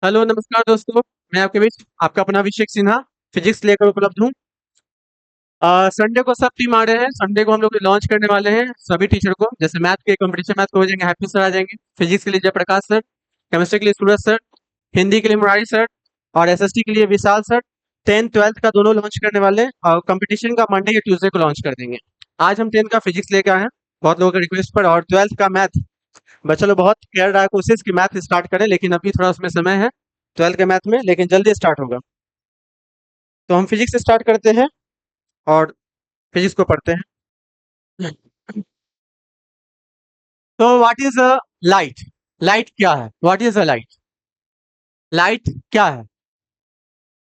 Hello नमस्कार दोस्तों। मैं आपके बीच आपका अपना अभिषेक सिन्हा फिजिक्स लेकर उपलब्ध हूँ। संडे को सब टीम आ रहे हैं। संडे को हम लोग लॉन्च करने वाले हैं सभी टीचर को। जैसे मैथ के कंपटीशन मैथ को हो जाएंगे, हैप्पी सर आ जाएंगे। फिजिक्स के लिए जयप्रकाश सर, केमिस्ट्री के लिए सूरज सर, हिंदी के लिए मुरारी सर और एसएसटी के लिए विशाल सर। 10th 12th का दोनों लॉन्च करने वाले हैं और कंपटीशन का मंडे या ट्यूसडे को लॉन्च कर देंगे। आज हम 10th का फिजिक्स लेकर आए हैं बहुत लोगों के रिक्वेस्ट पर, और 12th का मैथ बच्चा लोग बहुत कर रहा है कोशिश कि मैथ स्टार्ट करें, लेकिन अभी थोड़ा उसमें समय है 12th के मैथ में, लेकिन जल्दी स्टार्ट होगा। तो हम फिजिक्स से स्टार्ट करते हैं और फिजिक्स को पढ़ते हैं। तो what is a light? Light क्या है? What is a light? Light क्या है?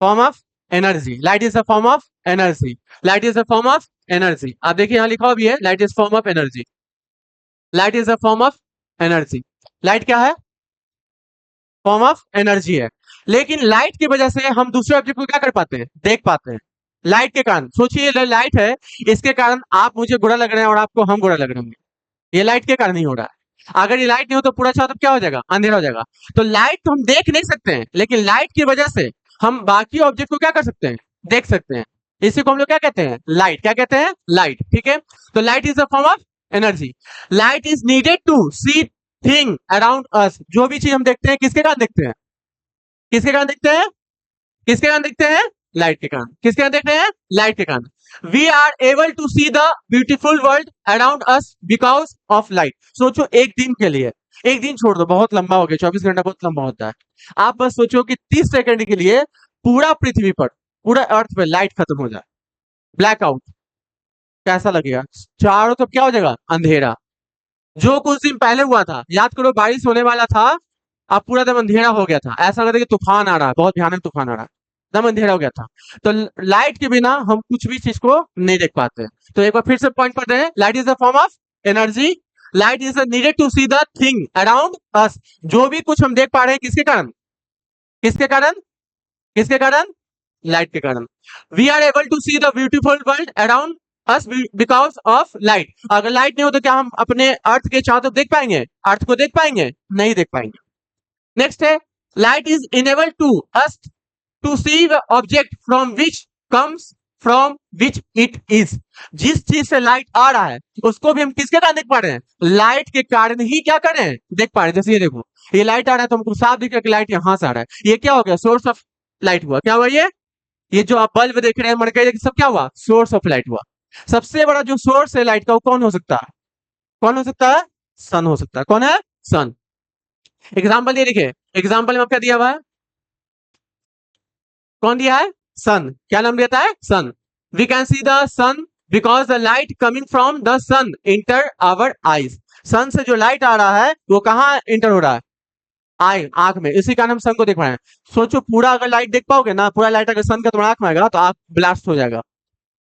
Form of energy. Light is a form of energy. Light is a form of energy. आप देखिए यहाँ लिखा हुआ भी है, light is form of energy. Light is a form of energy. Light क्या है? फॉर्म ऑफ एनर्जी है। लेकिन लाइट की वजह से हम दूसरे ऑब्जेक्ट को क्या कर पाते हैं? देख पाते हैं। लाइट के कारण सोचिए, लाइट है, इसके कारण आप मुझे बुरा लग रहे हैं और आपको हम बुरा लग रहे होंगे। ये लाइट के कारण ही हो रहा है। अगर ये लाइट नहीं हो तो पूरा छात्र क्या हो जाएगा? अंधेरा हो जाएगा। तो लाइट तो हम देख नहीं सकते हैं, लेकिन लाइट की वजह से हम बाकी ऑब्जेक्ट को क्या कर सकते हैं? देख सकते हैं। इसी को हम लोग क्या कहते हैं? लाइट। क्या कहते हैं? लाइट। ठीक है। तो light is a form of energy. Light is needed to see thing around us. जो भी चीज हम देखते हैं किसके कारण देखते हैं? किसके कारण देखते हैं? किसके कारण देखते हैं? लाइट के कारण। किसके कारण देखते हैं? लाइट के कारण। We are able to see the beautiful world around us because of light. सोचो एक दिन के लिए, एक दिन छोड़ दो, बहुत लंबा हो गया, 24 घंटा बहुत लंबा होता है। आप बस सोचो कि 30 सेकंड के लिए पूरा पृथ्वी पर, पूरा अर्थ पे लाइट खत्म हो जाए, ब्लैकआउट, कैसा लगेगा? चारों तरफ क्या हो जाएगा? अंधेरा। जो कुछ दिन पहले हुआ था, याद करो, बारिश होने वाला था, अब पूरा दम अंधेरा हो गया था, ऐसा लग रहा है कि तूफान आ रहा है, बहुत भयानक तूफान आ रहा है, दम अंधेरा हो गया था। तो लाइट के बिना हम कुछ भी चीज को नहीं देख पाते। तो एक बार फिर से पॉइंट पढ़ रहे हैं, light is a form of energy. Light is needed to see the thing around us. जो भी कुछ हम देख पा रहे हैं किसके कारण? किसके कारण? किसके कारण? लाइट के कारण। We are able to see the beautiful world around us because of light. अगर लाइट नहीं हो तो क्या हम अपने अर्थ के चारों तरफ देख पाएंगे? अर्थ को देख पाएंगे? नहीं देख पाएंगे। नेक्स्ट है, light is enable to us to see the object from which comes from which it is. जिस चीज से लाइट आ रहा है उसको भी हम किसके कारण देख पा रहे हैं? लाइट के कारण ही क्या कर रहे हैं? देख पा रहे हैं। जैसे ये देखो, ये लाइट आ रहा है तो हमको साफ दिख रहा है कि लाइट यहां से आ रहा है। ये क्या हो गया? सोर्स ऑफ लाइट हुआ। क्या हुआ ये जो आप बल्ब देख रहे हैं, मरकरी, ये सब क्या हुआ? सोर्स ऑफ लाइट हुआ। सबसे बड़ा जो सोर्स है लाइट का वो कौन हो सकता है? कौन हो सकता है? सन हो सकता है। कौन है? सन। एग्जाम्पल ये देखिए, एग्जाम्पल में क्या दिया हुआ है? कौन दिया है? सन। क्या नाम देता है? Sun. We can see the sun because the light coming from the sun enter our eyes. Sun से जो लाइट आ रहा है वो कहाँ इंटर हो रहा है? आई, आंख में। इसी कारण हम सन को देख रहे हैं। सोचो पूरा अगर लाइट देख पाओगे ना, पूरा लाइट अगर सन का तुम्हारा आंख में आएगा तो आंख ब्लास्ट हो जाएगा।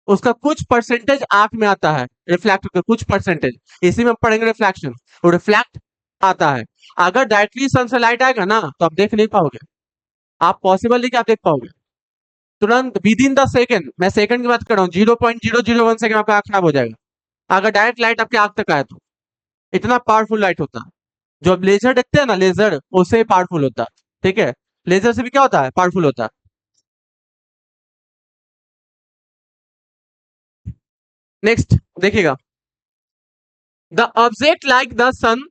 उसका कुछ परसेंटेज आंख में आता है, रिफ्लेक्ट का कुछ परसेंटेज। इसी में पढ़ेंगे रिफ्लेक्शन। वो रिफ्लेक्ट आता है। अगर डायरेक्टली सन से लाइट आएगा ना तो आप देख नहीं पाओगे। आप पॉसिबल नहीं कि आप देख पाओगे। तुरंत विद इन द सेकेंड, मैं सेकंड की बात कर रहा हूँ, 0.001 सेकंड आपका आंख खराब हो जाएगा अगर डायरेक्ट लाइट आपके आंख तक आए तो। इतना पावरफुल लाइट होता है। जो आप लेजर देखते हैं ना, लेजर उससे पावरफुल होता है। ठीक है। लेजर से भी क्या होता है? पावरफुल होता है। नेक्स्ट देखिएगा, the object like the sun,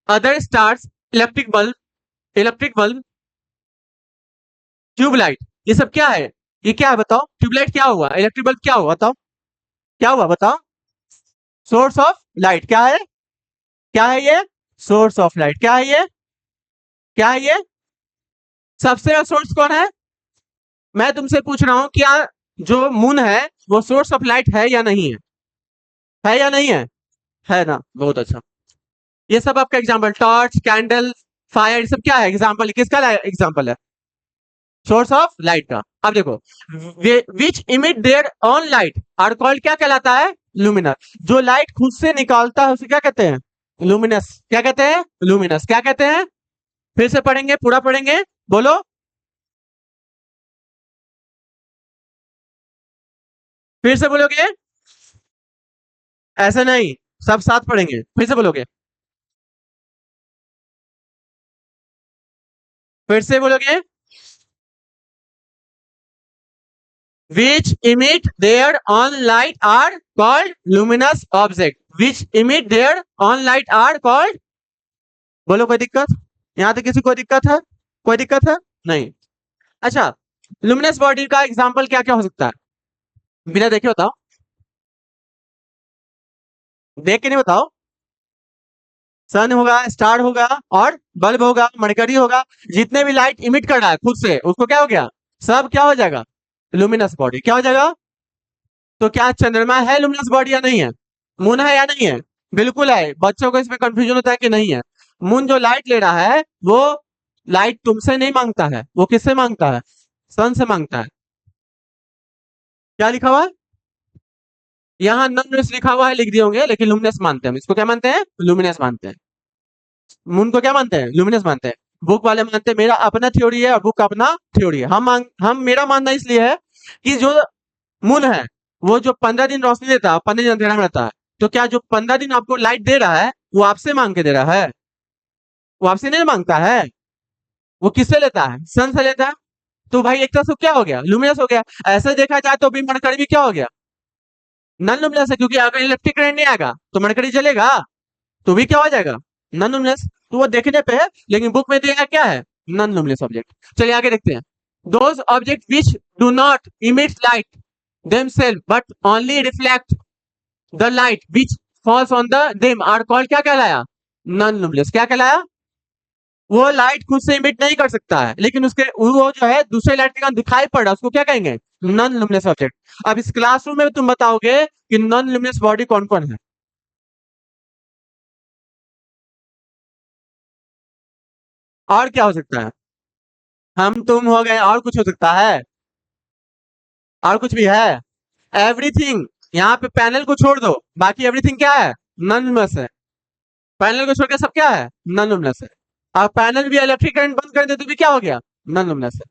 other stars, electric bulb, tube light, ये सब क्या है? ये क्या है बताओ? ट्यूबलाइट क्या हुआ? इलेक्ट्रिक बल्ब क्या हुआ बताओ? क्या हुआ बताओ? Source of light. क्या है? क्या है ये? Source of light. क्या है ये? क्या है ये? सबसे बड़ा सोर्स कौन है? मैं तुमसे पूछ रहा हूं, क्या जो मून है वो सोर्स ऑफ लाइट है या नहीं है? है या नहीं है? है ना, बहुत अच्छा। ये सब आपका एग्जाम्पल, टॉर्च, कैंडल, फायर, ये सब क्या है? एग्जाम्पल किसका? एग्जाम्पल है सोर्स ऑफ लाइट का। अब देखो, which emit their own light are called, क्या कहलाता है? लुमिनस। जो लाइट खुद से निकालता है उसे क्या कहते हैं? लुमिनस। क्या कहते हैं? लुमिनस। क्या कहते हैं? फिर से पढ़ेंगे, पूरा पढ़ेंगे, बोलो। फिर से बोलोगे? ऐसा नहीं, सब साथ पढ़ेंगे, फिर से बोलोगे। फिर से बोलोगे, which emit their own light are called luminous object. Which emit their own light are called, बोलो कोई दिक्कत, यहां तक किसी को दिक्कत है, कोई दिक्कत है नहीं। अच्छा, लुमिनस बॉडी का एग्जांपल क्या क्या हो सकता है, बिना देखे बताओ, देख के नहीं बताओ। सन होगा, स्टार होगा, और बल्ब होगा, मरकरी होगा, जितने भी लाइट इमिट कर रहा है खुद से, उसको क्या हो गया, सब क्या हो जाएगा, लुमिनस बॉडी। क्या हो जाएगा, तो क्या चंद्रमा है लुमिनस बॉडी या नहीं है, मून है या नहीं है, बिल्कुल है। बच्चों को इसमें कंफ्यूजन होता है कि नहीं है। मून जो लाइट ले रहा है वो लाइट तुमसे नहीं मांगता है, वो किससे मांगता है, सन से मांगता है। क्या लिखा हुआ है, यहाँ नॉन लुमिनस लिखा हुआ है, लिख दिए होंगे, लेकिन लुमिनस मानते हैं हम इसको, क्या मानते हैं, लुमिनस मानते हैं। मून को क्या मानते हैं, लुमिनस मानते हैं। बुक वाले मानते हैं मेरा अपना थ्योरी है और बुक का अपना थ्योरी है। हम मेरा मानना इसलिए है कि जो मून है वो जो 15 दिन रोशनी देता है, 15 दिन अंधेरा में रहता है, तो क्या जो 15 दिन आपको लाइट दे रहा है वो आपसे मांग के दे रहा है, वो आपसे नहीं मांगता है, वो किससे लेता है, सन से लेता है। तो भाई एक तरह से क्या हो गया, लुमिनस हो गया। ऐसे देखा जाए तो भी मरकरी भी क्या हो गया, नॉन लुमिनस है, क्योंकि अगर इलेक्ट्रिक करंट नहीं आएगा तो मरकरी जलेगा, तो भी क्या हो जाएगा, नॉन लुमिनस। तो वो देखने पे है, लेकिन बुक में दिया क्या है, नॉन लुमिनस ऑब्जेक्ट। चलिए आगे देखते हैं। Those object which do not emit light themselves but only reflect the light which falls on the them are called, क्या कहलाया, नॉन लुमिनस। क्या कहलाया, वो लाइट खुद से इमिट नहीं कर सकता है, लेकिन उसके वो जो है दूसरे लाइट के कारण दिखाई पड़ रहा है, उसको क्या कहेंगे, नॉन लुमिनस ऑब्जेक्ट। अब इस क्लासरूम में तुम बताओगे कि नॉन लुमिनस बॉडी कौन कौन है, और क्या हो सकता है, हम तुम हो गए, और कुछ हो सकता है, और कुछ भी है, एवरीथिंग। यहाँ पे पैनल को छोड़ दो, बाकी एवरीथिंग क्या है, नॉन लुमिनस है। पैनल को छोड़ के सब क्या है, नॉन लुमिनस है। अब पैनल भी इलेक्ट्रिक करंट बंद कर दे तो भी क्या हो गया, नॉन लुमिनस है।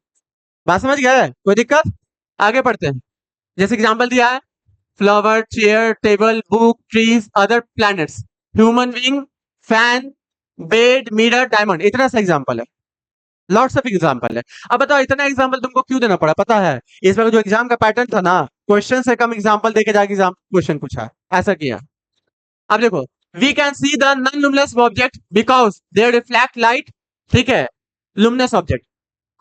बात समझ गए, कोई दिक्कत, आगे पढ़ते हैं। जैसे एग्जांपल दिया है, flower, chair, table, book, trees, other planets, human being, fan, bed, mirror, diamond, इतना सा एग्जांपल है, लॉट्स ऑफ एग्जांपल है। अब बताओ इतना एग्जांपल तुमको क्यों देना पड़ा, पता है, इस बार जो एग्जाम का पैटर्न था ना, क्वेश्चन से कम एग्जांपल देके जाके एग्जाम क्वेश्चन पूछा है, ऐसा किया। अब देखो, we can see the non luminous object because they reflect light, ठीक है, लुमिनस ऑब्जेक्ट।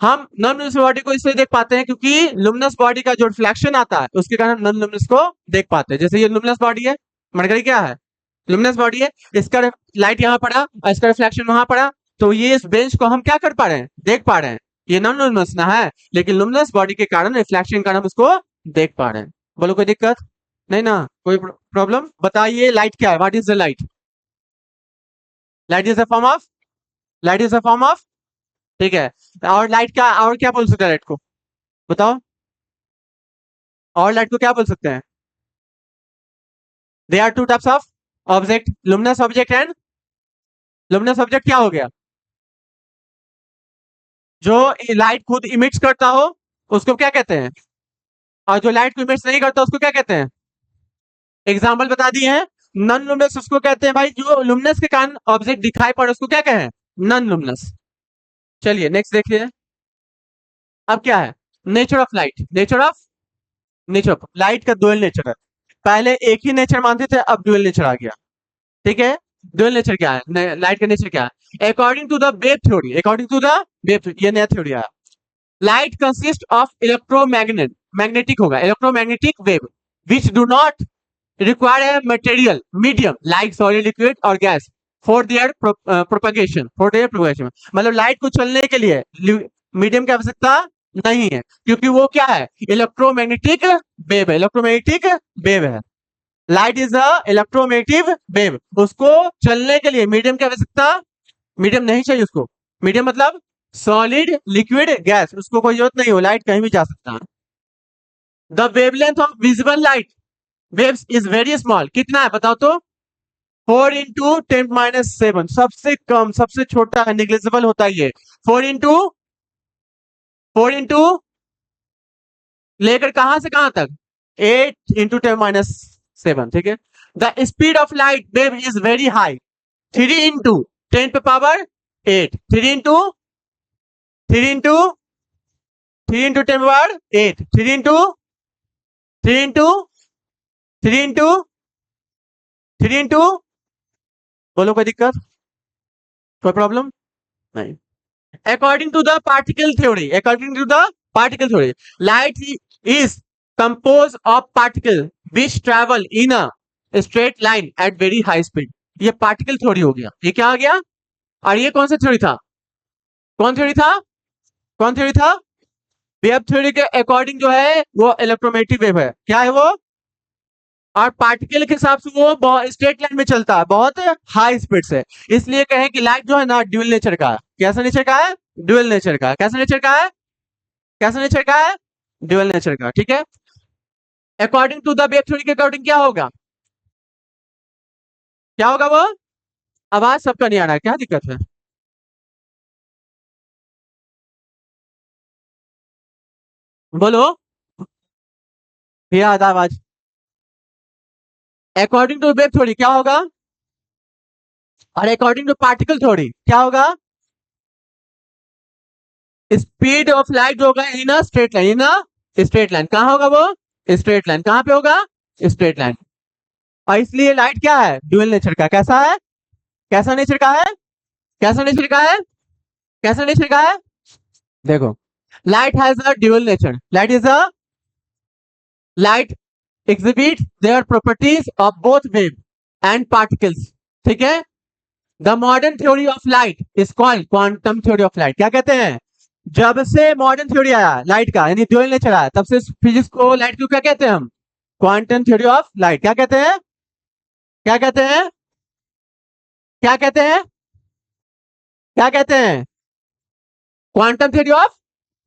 हम नॉन लुमिनस बॉडी को इसलिए देख पाते हैं क्योंकि लुमिनस बॉडी का जो रिफ्लेक्शन आता है उसके कारण हम नॉन लुमिनस को देख पाते हैं। जैसे ये लुमिनस बॉडी है, मरकरी क्या है, लुमिनस बॉडी है, इसका लाइट यहाँ पड़ा और इसका रिफ्लेक्शन वहां पड़ा, तो ये इस बेंच को हम क्या कर पा रहे हैं, देख पा रहे हैं। ये नॉन लुमिनस ना है, लेकिन लुमिनस बॉडी के कारण, रिफ्लेक्शन के कारण हम उसको देख पा रहे हैं। बोलो कोई दिक्कत नहीं ना, कोई प्रॉब्लम, बताइए लाइट क्या है, what is the light, light is a form of, light is a form of, ठीक है। और लाइट का और क्या बोल सकते हैं लाइट को, बताओ, और लाइट को क्या बोल सकते हैं, they are two types of object, luminous object and, luminous object क्या हो गया, जो लाइट खुद इमिट्स करता हो उसको क्या कहते हैं, और जो लाइट को इमिट्स नहीं करता उसको क्या कहते हैं। एग्जाम्पल बता दिए हैं, नॉन लुमिनस उसको कहते हैं भाई जो लुमिनस के कारण ऑब्जेक्ट दिखाई पड़े उसको क्या कहें, नॉन लुमिनस। चलिए नेक्स्ट देखिए, अब क्या है, nature of light, nature of, nature of light का डुअल नेचर है। पहले एक ही नेचर मानते थे, अब डुअल नेचर आ गया, ठीक है। डुअल नेचर क्या है, लाइट का नेचर क्या है, according to the wave theory, according to the wave, ये नया थ्योरी आया। Light consist of electromagnet, magnetic होगा, electromagnetic wave which do not require a material medium like solid, liquid और gas for their propagation, for their propagation। मतलब light को चलने के लिए मीडियम की आवश्यकता नहीं है, क्योंकि वो क्या है, इलेक्ट्रोमैग्नेटिक वेव है, इलेक्ट्रोमैग्नेटिक वेव है। Light is a electromagnetic wave, उसको चलने के लिए मीडियम की आवश्यकता, मीडियम नहीं चाहिए उसको, मीडियम मतलब सॉलिड, लिक्विड, गैस, उसको कोई जरूरत नहीं हो, लाइट कहीं भी जा सकता है। The wavelength of visible light waves is very small, कितना है बताओ तो, 4 × 10⁻⁷, सबसे कम, सबसे छोटा है, निग्लिजिबल होता है ये। 4 इंटू लेकर कहां से कहां तक, 8 × 10⁻⁷, ठीक है। The speed of light wave is very high, 3 × 10⁻⁸, 3 into 3 into 10 power 8, 3 into 3 into 3 into 3 into, बोलो कोई दिक्कत, कोई प्रॉब्लम नहीं. According to the particle theory, according to the particle theory, light is composed of particles which travel in a straight line at very high speed. ये particle theory हो गया. ये क्या आ गया? और ये कौन सा थ्योरी था? कौन थ्योरी था? कौन थ्योरी था? वेव थ्योरी के अकॉर्डिंग जो है वो इलेक्ट्रोमैग्नेटिक वेव है. क्या है वो? और पार्टिकल के हिसाब से वो स्ट्रेट लाइन में चलता है बहुत हाई स्पीड से. इसलिए कहें कि लाइट जो है ना ड्यूअल नेचर का है. कैसा नेचर का है? ड्यूअल नेचर का. कैसा नेचर का है? कैसा नेचर का है? ड्यूअल नेचर का. ठीक है. According to the wave theory के अकॉर्डिंग क्या होगा? क्या होगा वो? आवाज सबका नहीं आ रहा है, क्या दिक्कत है? बोलो भैया, आधा आवाज. अकॉर्डिंग टू वेव थ्योरी क्या होगा? और अकॉर्डिंग टू पार्टिकल थ्योरी क्या होगा? स्पीड ऑफ लाइट होगा in a straight line. In a straight line. कहां होगा वो? Straight line. कहां पे होगा? Straight line. और इसलिए लाइट क्या है? ड्यूअल नेचर का. कैसा है? कैसा नेचर का है? कैसा नेचर का है? कैसा नेचर का है? देखो, light has a dual nature. Light exhibit their properties of both wave and particles. ठीक है. The modern theory of light is called quantum theory of light. क्या कहते हैं? जब से मॉडर्न थ्योरी आया लाइट का, यानी ड्यूअल नेचर आया, तब से फिजिक्स को लाइट को क्या कहते हैं हम? Quantum theory of light. क्या कहते हैं? क्या कहते हैं? क्या कहते हैं? क्या कहते हैं? क्वांटम थ्योरी ऑफ,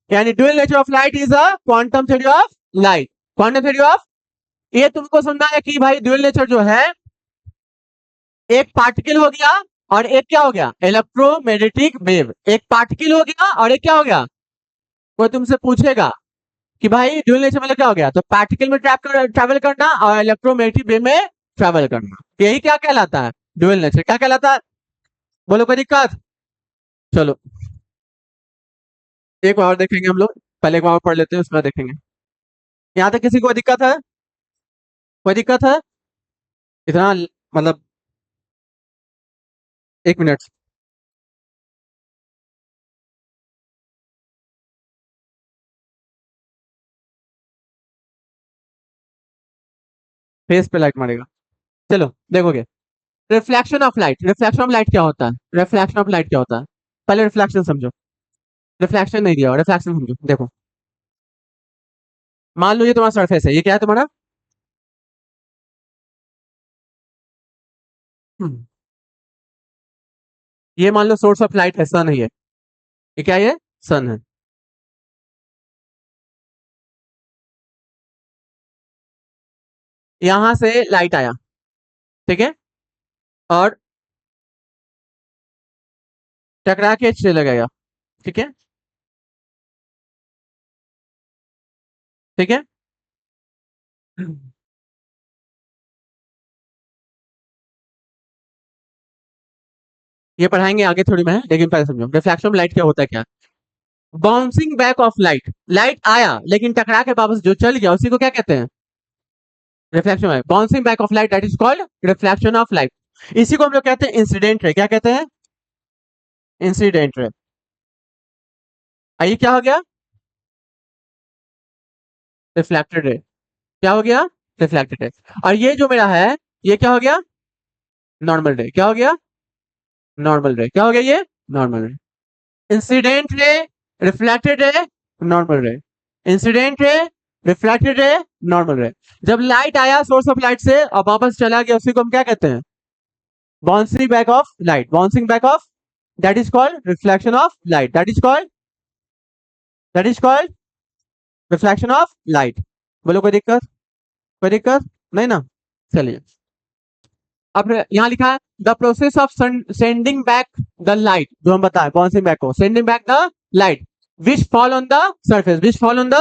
यानी dual nature of light is a quantum theory of light. Quantum theory of, ये तुमको समझना है कि भाई ड्यूअल नेचर जो है एक पार्टिकल हो गया और एक क्या हो गया? Electromagnetic wave. एक पार्टिकल हो गया और एक क्या हो गया? कोई तुमसे पूछेगा कि भाई ड्यूअल नेचर मतलब क्या हो गया, तो पार्टिकल में ट्रैवल करना और इलेक्ट्रोमैग्नेटिक वेव में ट्रैवल करना, यही क्या कहलाता है? Dual nature. क्या कहलाता है? बोलो कोई दिक्कत? चलो एक बार और देखेंगे हम लोग. पहले एक बार और पढ़ लेते हैं, उसके बाद देखेंगे. यहाँ तक किसी को दिक्कत है? कोई दिक्कत है? इतना मतलब, एक मिनट. फेस पे लाइट मारेगा. चलो देखोगे. Reflection of light. Reflection of light क्या होता है? रिफ्लेक्शन ऑफ लाइट क्या होता है? पहले रिफ्लेक्शन समझो. रिफ्लेक्शन नहीं दिया, रिफ्लेक्शन समझो. देखो, मान लो ये तुम्हारा सरफेस है. ये क्या है तुम्हारा? हम्म, ये मान लो सोर्स ऑफ लाइट है, सन है ये. ये क्या है? ये सन है. यहां से लाइट आया. ठीक है. और टकरा के चले गया. ठीक है. ठीक है. ये पढ़ाएंगे आगे थोड़ी में है, लेकिन पहले समझो रिफ्लेक्शन ऑफ लाइट क्या होता है. क्या? Bouncing back of light. Light आया लेकिन टकरा के वापस जो चल गया, उसी को क्या कहते हैं? रिफ्लेक्शन है. Bouncing back of light, that is called reflection of light. इसी को हम लोग कहते हैं इंसिडेंट रे. क्या कहते हैं? Incident ray. आइए क्या हो गया? Reflected ray. क्या हो गया? Reflected ray. और ये जो मेरा है, ये क्या हो गया? नॉर्मल रे. क्या हो गया? नॉर्मल रे. क्या हो गया? ये नॉर्मल रे. Incident ray, reflected ray, normal रे. Incident ray, reflected ray, normal रे. जब लाइट आया सोर्स ऑफ लाइट से और वापस चला गया, उसी को हम क्या कहते हैं? Bouncing back of light. Bouncing back of, that is called reflection of light. That is called reflection of light. बोलो कोई दिक्कत? कोई दिक्कत नहीं ना? चलिए. अब यहाँ लिखा है the process of sending back the light. जो हम बताए बाउंसिंग बैक को, sending back the light which fall on the surface, which fall on the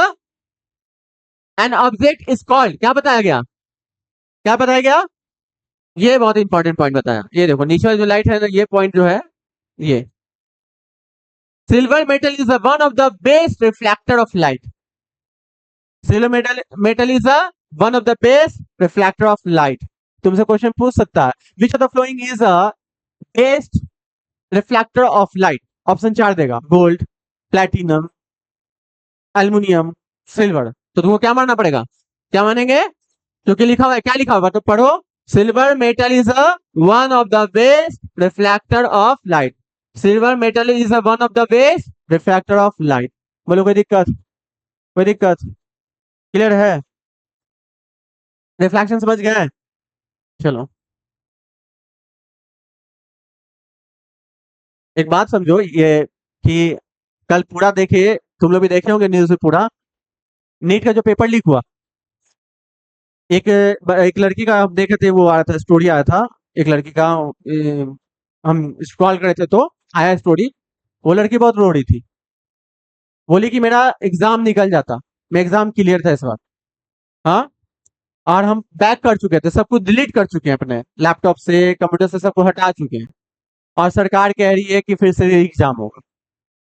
an object is called. क्या बताया गया? क्या बताया गया? ये बहुत इंपॉर्टेंट पॉइंट बताया. ये देखो नीचे जो लाइट है ना, ये पॉइंट जो है, ये silver metal is one of the best reflector of light. Silver metal is one of the best reflector of light. तुमसे क्वेश्चन पूछ सकता है, which of the following is a best reflector of light. Option 4 देगा, gold, platinum, aluminium, silver. तो तुमको क्या मानना पड़ेगा, क्या मानेंगे, क्योंकि लिखा हुआ है, क्या लिखा हुआ तो पढ़ो, silver metal is a one of the best reflector of light. Silver metal is a one of the best reflector of light. बोलो कोई दिक्कत, कोई दिक्कत, क्लियर है, रिफ्लेक्शन समझ गए। चलो एक बात समझो, ये कि कल पूरा देखे, तुम लोग भी देखे होंगे न्यूज में, पूरा नीट का जो पेपर लीक हुआ, एक एक लड़की का हम देखे थे, वो आया था, स्टोरी आया था एक लड़की का, हम स्क्रॉल कर रहे थे तो आया स्टोरी। वो लड़की बहुत रो रही थी, बोली कि मेरा एग्जाम निकल जाता, मैं एग्जाम क्लियर था इस बार। हाँ, और हम बैक कर चुके थे, सब कुछ डिलीट कर चुके हैं अपने लैपटॉप से, कंप्यूटर से, सबको हटा चुके हैं, और सरकार कह रही है कि फिर से एग्जाम होगा।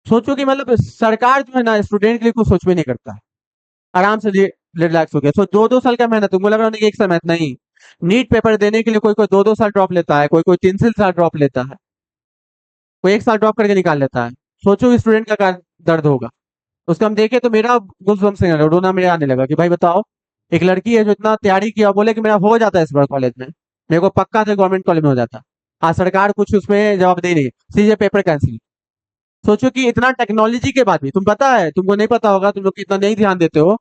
सोचो कि मतलब सरकार जो है ना, स्टूडेंट के लिए कुछ सोच भी नहीं करता है, आराम से रिलैक्स हो गया। सो 2-2 साल का मेहनत, तुमको लग रहा है कि 1 साल मेहनत नहीं, नीट पेपर देने के लिए कोई कोई 2-2 साल ड्रॉप लेता है, कोई कोई 3-3 साल ड्रॉप लेता है, कोई 1 साल ड्रॉप करके निकाल लेता है। सोचो स्टूडेंट का क्या दर्द होगा। उसका हम देखे तो मेरा गूज़बम्स से रोना मेरे आने लगा कि भाई बताओ, एक लड़की है जो इतना तैयारी किया, बोले कि मेरा हो जाता है इस बार कॉलेज में, मेरे को पक्का था गवर्नमेंट कॉलेज में हो जाता। आज सरकार कुछ उसमें जवाब दे नहीं, सीधे पेपर कैंसिल। सोचो कि इतना टेक्नोलॉजी के बाद भी, तुम पता है, तुमको नहीं पता होगा, तुम लोग इतना नहीं ध्यान देते हो,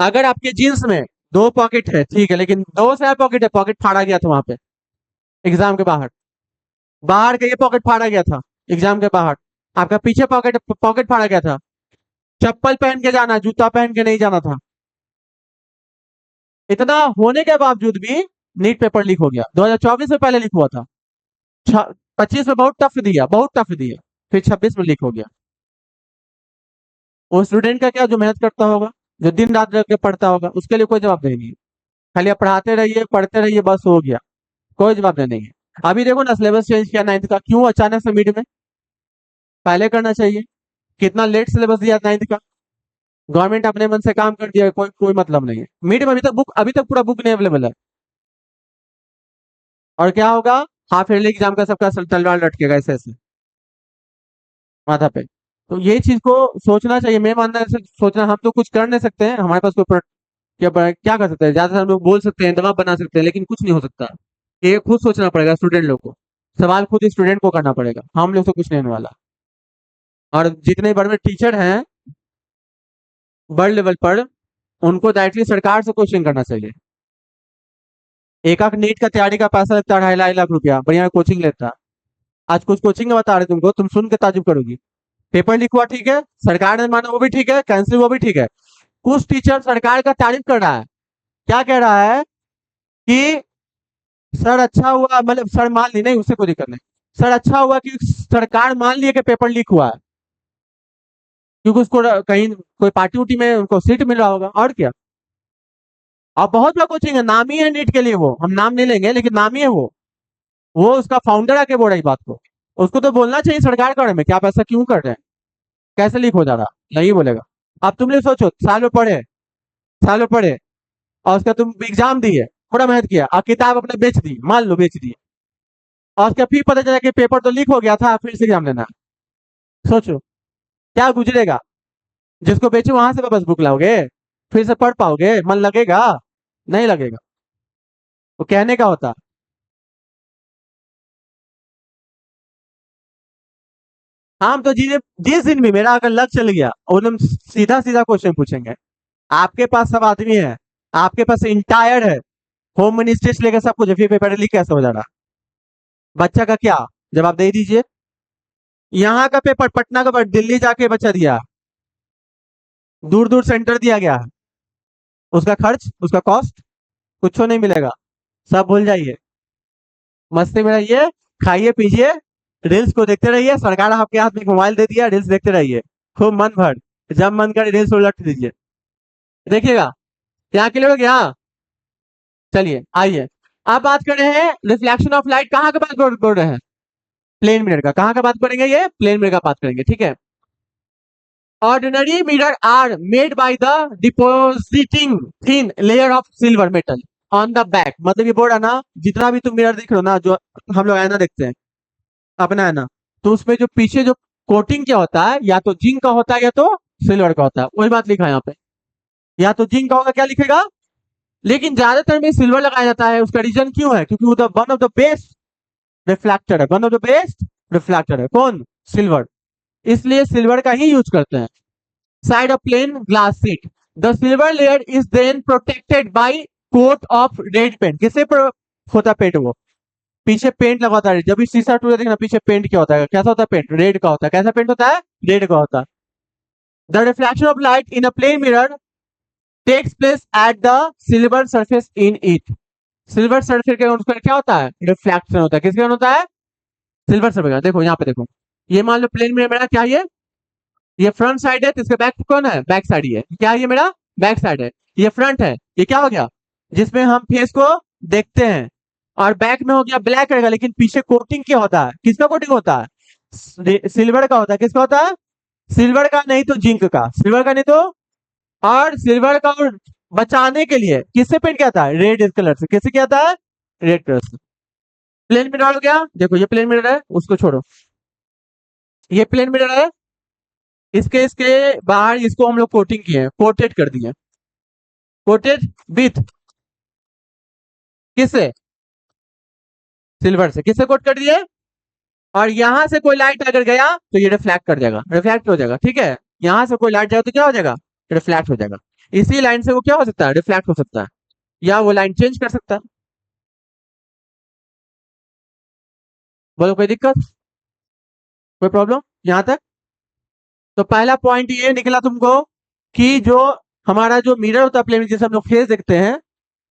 अगर आपके जीन्स में 2 पॉकेट है ठीक है, लेकिन 2 से पॉकेट है, पॉकेट फाड़ा गया था वहां पे एग्जाम के बाहर, बाहर का ये पॉकेट फाड़ा गया था एग्जाम के बाहर, आपका पीछे पॉकेट पॉकेट फाड़ा गया था, चप्पल पहन के जाना, जूता पहन के नहीं जाना था। इतना होने के बावजूद भी नीट पेपर लीक हो गया। 2024 में पहले लीक हुआ था, 25 में बहुत टफ दिया, बहुत टफ दिया, फिर 26 में लीक हो गया। वो स्टूडेंट का क्या, जो मेहनत करता होगा, जो दिन रात रह के पढ़ता होगा, उसके लिए कोई जवाब नहीं है। खाली आप पढ़ाते रहिए, पढ़ते रहिए, बस हो गया, कोई जवाब नहीं है। अभी देखो ना, सिलेबस चेंज किया 9th का, क्यों अचानक से मिड में, पहले करना चाहिए। कितना लेट सिलेबस दिया 9th का, गवर्नमेंट अपने मन से काम कर दिया, कोई कोई मतलब नहीं है। मिड में अभी तक पूरा बुक नहीं अवेलेबल है। और क्या होगा, हाफ ईयरली एग्जाम का सबका तलवार लटकेगा ऐसे ऐसे माथा पे। तो ये चीज को सोचना चाहिए, मैं मानना है, ऐसे सोचना, हम तो कुछ कर नहीं सकते हैं, हमारे पास कोई क्या कर सकते हैं, ज्यादा से हम लोग बोल सकते हैं, दबाव बना सकते हैं, लेकिन कुछ नहीं हो सकता। ये खुद सोचना पड़ेगा स्टूडेंट लोग को, सवाल खुद स्टूडेंट को करना पड़ेगा, हम लोग तो कुछ नहीं होने वाला। और जितने बड़े बड़े टीचर हैं बड़े लेवल पर, उनको डायरेक्टली सरकार से क्वेश्चन करना चाहिए। एक आख नीट का तैयारी का पैसा लगता है 2.5 लाख रुपया, बढ़िया कोचिंग लेता। आज कुछ कोचिंग बता रहे तुमको, तुम सुन के ताजुब करोगी। पेपर लीक हुआ ठीक है, सरकार ने माना वो भी ठीक है, कैंसिल वो भी ठीक है, कुछ टीचर सरकार का तारीफ कर रहा है। क्या कह रहा है कि सर अच्छा हुआ, मतलब सर मान ली, नहीं उससे कोई दिक्कत नहीं, सर अच्छा हुआ कि सरकार मान लिया कि पेपर लीक हुआ है, क्योंकि उसको कहीं कोई पार्टी उटी में उनको सीट मिल रहा होगा, और क्या। अब बहुत बड़ा कोचिंग है, नामी है नीट के लिए, वो हम नाम नहीं लेंगे, लेकिन नामी है वो उसका फाउंडर आके बोल रहा है इस बात को। उसको तो बोलना चाहिए सरकार के बारे में, क्या आप ऐसा क्यों कर रहे हैं, कैसे लीक हो जा रहा, नहीं बोलेगा। अब तुम लोग सोचो, साल में पढ़े, साल में पढ़े, और उसका तुम एग्जाम दिए, थोड़ा मेहनत किया, और किताब अपने बेच दी, मान लो बेच दी, और उसका फिर पता चला कि पेपर तो लीक हो गया था, फिर से एग्जाम देना। सोचो क्या गुजरेगा, जिसको बेचे वहां से वापस बुक लाओगे, फिर से पढ़ पाओगे, मन लगेगा, नहीं लगेगा। वो कहने का होता। हम तो जिस दिन भी मेरा अगर लक चल गया, और हम सीधा सीधा क्वेश्चन पूछेंगे, आपके पास सब आदमी है, आपके पास इंटायर है, होम मिनिस्ट्री से लेकर सब कुछ है, फिर पेपर लीक कैसे हो जा रहा, बच्चा का क्या, जवाब दे दीजिए। यहाँ का पेपर, पटना का पेपर, दिल्ली जाके बच्चा दिया, दूर दूर सेंटर दिया गया है, उसका खर्च, उसका कॉस्ट कुछ नहीं मिलेगा, सब भूल जाइए, मस्ती में रहिए, खाइए पीजिए, रील्स को देखते रहिए, सरकार आपके हाथ में मोबाइल दे दिया, रील्स देखते रहिए खूब मन भर, जब मन करे रील्स उलट दीजिए, देखिएगा। यहाँ के लोग यहाँ, चलिए आइए, अब बात कर रहे हैं रिफ्लेक्शन ऑफ लाइट, कहाँ का बात कर रहे हैं, प्लेन मिरर का, कहाँ का बात करेंगे, ये प्लेन मिरर का बात करेंगे, ठीक है। Ordinary mirror are made by the depositing thin layer of silver metal on the back. मतलब ये बोल रहा ना, जितना भी तुम मिरर देख रहे हो ना, जो हम लोग आईना देखते हैं, अपना आईना, तो उसमें जो पीछे जो कोटिंग क्या होता है, या तो जिंक का होता है या तो सिल्वर का होता है। वही बात लिखा है यहाँ पे, या तो जिंक का होगा, क्या लिखेगा, लेकिन ज्यादातर में सिल्वर लगाया जाता है। उसका रीजन क्यों है? क्योंकि वो one of the best reflector है, one of the best reflector है। कौन? सिल्वर। इसलिए सिल्वर का ही यूज करते हैं। Side of plane glass sheet, the silver layer is then protected by coat of red paint. किससे होता पेंट? वो पीछे पेंट लगा होता है। जब भी शीशा टूटा देखना, पीछे पेंट क्या होता है, कैसा होता है पेंट? रेड का होता है। कैसा पेंट होता है? रेड का होता है। The reflection of light in a plane mirror takes place at the silver surface in it. Silver surface के उस पर क्या होता है? रिफ्लेक्शन होता है। किसके कारण होता है? सिल्वर सरफेस का। देखो यहाँ पे देखो, ये मान लो प्लेन मिरर मेरा क्या है, ये फ्रंट साइड है, तो इसका बैक कौन है? बैक साइड ही है। क्या है? ये मेरा बैक साइड है। ये फ्रंट है, ये क्या हो गया? जिसमें हम फेस को देखते हैं। और बैक में हो गया ब्लैक रहेगा, लेकिन पीछे कोटिंग क्या होता है? किसका कोटिंग होता है? सिल्वर का होता है। किसका होता है? सिल्वर का, नहीं तो जिंक का। सिल्वर का नहीं तो, और सिल्वर का और बचाने के लिए किससे पेंट किया था? रेड कलर से। किससे किया था? रेड कलर से। प्लेन मिरर हो गया। देखो ये प्लेन मिरर है, उसको छोड़ो, ये प्लेन मिरर है, इसके इसके बाहर इसको हम लोग कोटिंग किए, कोटेड कर दिए। कोटेड विथ किससे? सिल्वर से। किससे कोट कर दिए? और यहां से कोई लाइट अगर गया तो ये रिफ्लेक्ट कर जाएगा, रिफ्लेक्ट हो जाएगा। ठीक है, यहां से कोई लाइट जाएगा तो क्या हो जाएगा? रिफ्लेक्ट हो जाएगा। इसी लाइन से वो क्या हो सकता है? रिफ्लेक्ट हो सकता है, या वो लाइन चेंज कर सकता है। बोलो कोई दिक्कत, कोई प्रॉब्लम यहां तक? तो पहला पॉइंट ये निकला तुमको कि जो हमारा जो मिरर होता है प्लेन, जैसे हम लोग फेस देखते हैं,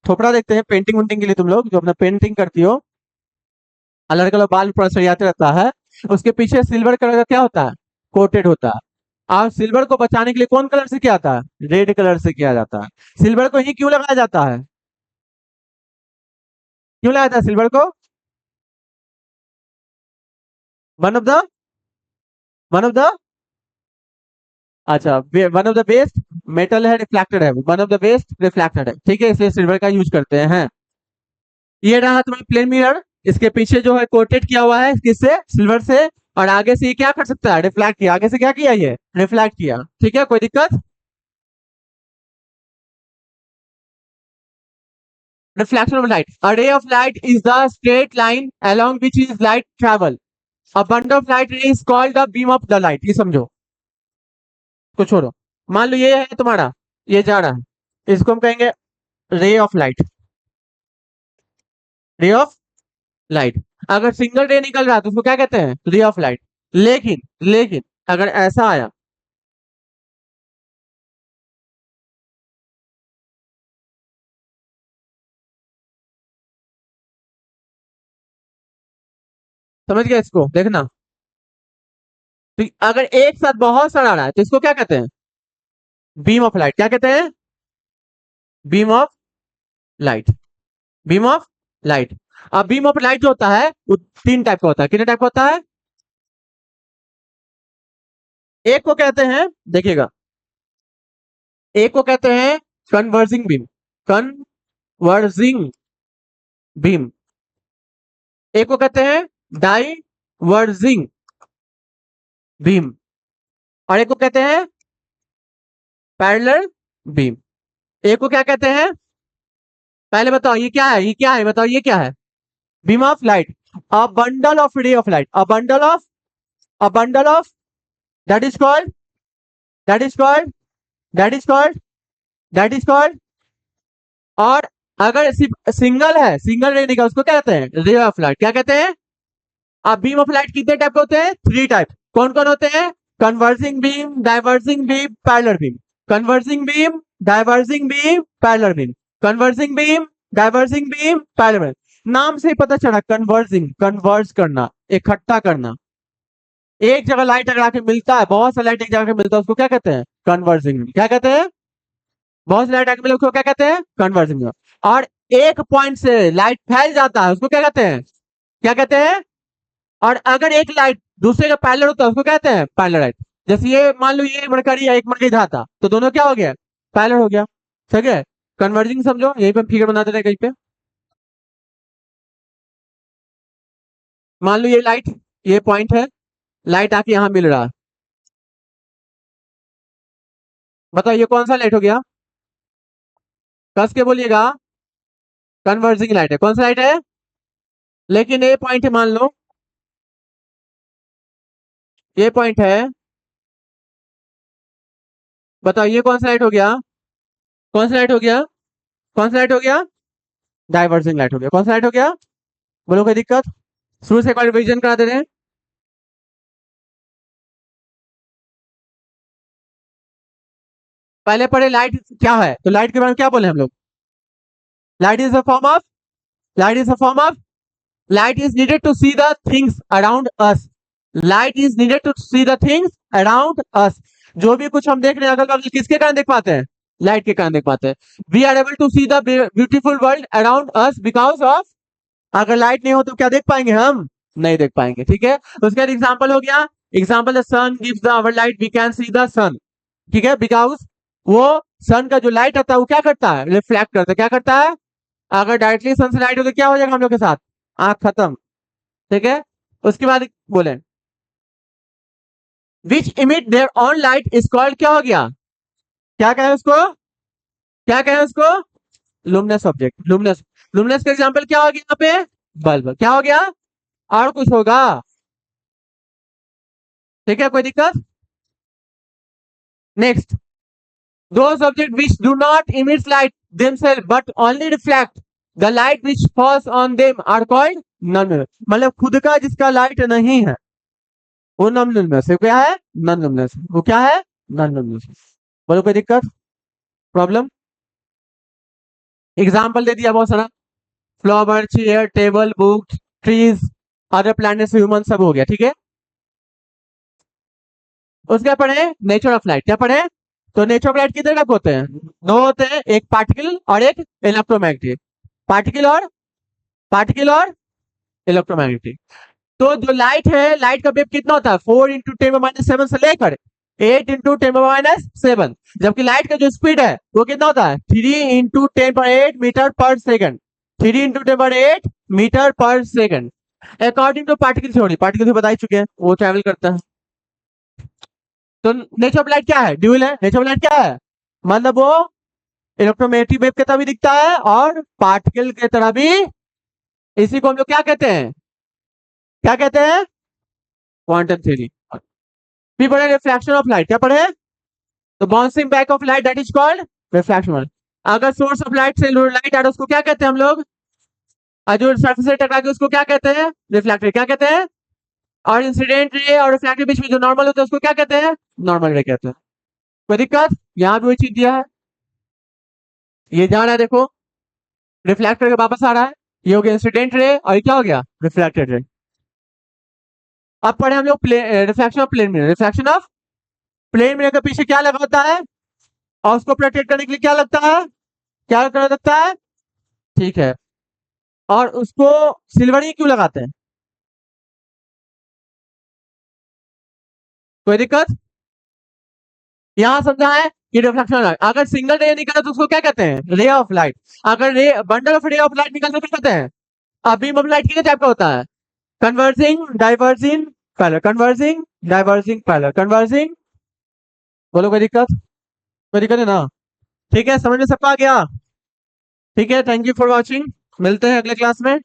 थोपड़ा देखते हैं पेंटिंग वेंटिंग के लिए, तुम लोग जो अपना पेंटिंग करती हो, अलग अलग बाल पूरा सरियाते रहता है, उसके पीछे सिल्वर कलर का क्या होता है? कोटेड होता है। और सिल्वर को बचाने के लिए कौन कलर से किया जाता है? रेड कलर से किया जाता है। सिल्वर को ही क्यों लगाया जाता है? क्यों लगाया जाता है सिल्वर को? One of the one of the अच्छा, one of the best metal है, रिफ्लेक्टेड है, one of the best reflected है। ठीक है, इसलिए सिल्वर का यूज करते हैं। ये रहा तुम्हारा प्लेन मिरर, इसके पीछे जो है कोटेड किया हुआ है, किससे? सिल्वर से। और आगे से ये क्या कर सकता है? रिफ्लेक्ट किया। आगे से क्या किया? ये रिफ्लेक्ट किया। ठीक है, कोई दिक्कत? Reflection of light. A ray of light is the straight line along which is light travel. A bundle of light ray is called the beam of the light. ये समझो, को छोड़ो। मान लो ये है तुम्हारा, ये जा रहा है, इसको हम कहेंगे ray of light. Ray of light. अगर सिंगल रे निकल रहा है तो उसको क्या कहते हैं? Ray of light. लेकिन लेकिन अगर ऐसा आया, समझ गया? इसको देखना, तो अगर एक साथ बहुत सारा आ रहा है तो इसको क्या कहते हैं? Beam of light. क्या कहते हैं? Beam of light. Beam of light. अब बीम ऑफ लाइट जो होता है वो तीन टाइप का होता है। कितने टाइप का होता है? एक को कहते हैं, देखिएगा, एक को कहते हैं कन्वर्जिंग बीम, कन्वर्जिंग बीम। एक को कहते हैं डाइवर्जिंग बीम, और एक को कहते हैं पैरेलल बीम। एक को क्या कहते हैं? पहले बताओ ये क्या है, ये क्या है, बताओ ये क्या है? Beam of light. A bundle of ray of light, a bundle of, a bundle of, that is called, that is called, that is called, that is called. और अगर सिर्फ सिंगल है, सिंगल रे निकल, उसको क्या कहते हैं? Ray of light. क्या कहते हैं? अब बीम ऑफ लाइट कितने टाइप के होते हैं? Three type. कौन कौन होते हैं? Converging beam, diverging beam, parallel beam. Converging beam, diverging beam, parallel beam. Converging beam, diverging beam, parallel beam. नाम से ही पता चला, कन्वर्जिंग, कन्वर्ज करना, इकट्ठा करना। एक जगह लाइट अगर आके मिलता है, बहुत सा लाइट एक जगह मिलता है, उसको क्या कहते हैं? Converging beam. क्या कहते हैं? बहुत सी लाइट आके मिले उसको क्या कहते हैं? Converging beam. और एक पॉइंट से लाइट फैल जाता है, उसको क्या कहते हैं? क्या कहते हैं? और अगर एक लाइट दूसरे का पैरेलल होता है उसको कहते हैं पैरेलल लाइट। जैसे ये मान लो ये मरकरी है, एक मरकरी धाता, तो दोनों क्या हो गया, पैरेलल हो गया। ठीक है, कन्वर्जिंग समझो, यहीं पे फिगर बना देते हैं कहीं पे। मान लो ये लाइट, ये पॉइंट है, लाइट आके यहां मिल रहा है। बताओ ये कौन सा लाइट हो गया, कस के बोलिएगा, कन्वर्जिंग लाइट है। कौन सा लाइट है, लेकिन ये पॉइंट है, मान लो ये पॉइंट है, बताओ ये कौन सा लाइट हो गया, कौन सा लाइट हो गया, कौन सा लाइट हो गया, डाइवर्जिंग लाइट हो गया। कौन सा लाइट हो गया, बोलो कोई दिक्कत, शुरू से एक बार रिवीजन करा दे रहे हैं। पहले पढ़े लाइट क्या है, तो लाइट के बारे में क्या बोले हम लोग, light is a form of, light is a form of, light is needed to see the things around us, light is needed to see the things around us. जो भी कुछ हम देख रहे हैं अगल बगल, किसके कारण देख पाते हैं, लाइट के कारण देख पाते हैं। We are able to see the beautiful world around us because of, अगर लाइट नहीं हो तो क्या देख पाएंगे हम, नहीं देख पाएंगे। ठीक है, उसके बाद एग्जाम्पल हो गया, example the sun gives the our light, we can see the sun. ठीक है, बिकॉज वो सन का जो लाइट आता है वो क्या करता है, रिफ्लेक्ट करता है। क्या करता है, अगर डायरेक्टली सन से लाइट हो तो क्या हो जाएगा हम लोग के साथ, आंख खत्म। ठीक है, उसके बाद बोले which emit their own light is called, क्या हो गया, क्या कहें उसको, क्या कहें उसको, लुमिनस ऑब्जेक्ट, लुमिनस। लुमिनस का एग्जांपल क्या हो गया यहाँ पे, बल्ब। क्या हो गया, और कुछ होगा, ठीक है, कोई दिक्कत। Next, those objects which do not emit light themselves but only reflect the light which falls on them are called non-luminous। मतलब खुद का जिसका लाइट नहीं है वो नॉन लुमिनस है। क्या है, नॉन लुमिनस। वो क्या है, नॉन लुमिनस। बोलो कोई दिक्कत, प्रॉब्लम। एग्जाम्पल दे दिया बहुत सारा, flower, chair, table, book, trees, other planets, human, सब हो गया। ठीक है, उसके पढ़े नेचर ऑफ लाइट। क्या पढ़े, तो नेचर ऑफ लाइट कितने टाइप होते हैं, दो होते हैं, एक पार्टिकल और एक इलेक्ट्रोमैग्नेटिक। पार्टिकल और, पार्टिकल और इलेक्ट्रोमैग्नेटिक। तो जो लाइट है, लाइट का वेव कितना होता है, 4 × 10⁻⁷ से लेकर 8 × 10⁻⁷। जबकि लाइट का जो स्पीड है वो कितना होता है, 3 × 10⁸ metre per second, 3 × 10⁸ metre per second, according to particle theory. Particle theory बता ही चुके हैं, वो ट्रेवल करता है। तो नेचर ऑफ लाइट क्या है, ड्यूल है। नेचर ऑफ लाइट क्या है, मतलब वो इलेक्ट्रोमैग्नेटिक वेव की तरह भी दिखता है और पार्टिकल की तरह भी। इसी को हम लोग क्या कहते हैं, क्या कहते हैं, क्वांटम थ्योरी। फिर पढ़े रिफ्लेक्शन ऑफ लाइट। क्या पढ़े, तो bouncing back of light, that is called reflection. अगर सोर्स ऑफ लाइट से लाइट आ रहा है उसको क्या कहते हैं हम लोग, और जो सरफेस से टकरा के उसको क्या कहते हैं, रिफ्लेक्टर। क्या कहते हैं, और इंसिडेंट रे और रिफ्लेक्टिव बीच में जो नॉर्मल होता है उसको क्या कहते हैं, नॉर्मल रे कहते हैं। कोई दिक्कत, यहां भी वही चीज दिया है, ये जा रहा है देखो, रिफ्लेक्टर के वापस आ रहा है, ये हो गया इंसिडेंट रे और ये क्या हो गया, रिफ्लेक्टेड रे। अब पढ़े हम लोग reflection of plane mirror. Reflection of plane mirror के पीछे क्या लगा होता है, और उसको प्रोटेक्ट करने के लिए क्या लगता है, क्या करना लगता है, ठीक है, और उसको सिल्वर ही क्यों लगाते हैं, कोई दिक्कत। यहां समझा है कि रिफ्लेक्शन, अगर सिंगल रे निकला तो उसको क्या कहते हैं, रे ऑफ लाइट। अगर रे bundle of ray of light निकलता तो क्या कहते हैं, अब बीम ऑफ लाइट कितने टाइप का होता है, converging, diverging, parallel, converging, diverging, parallel, converging. बोलो कोई दिक्कत, कोई दिक्कत है ना, ठीक है, समझ में सबको आ गया। ठीक है, थैंक यू फॉर वॉचिंग, मिलते हैं अगले क्लास में।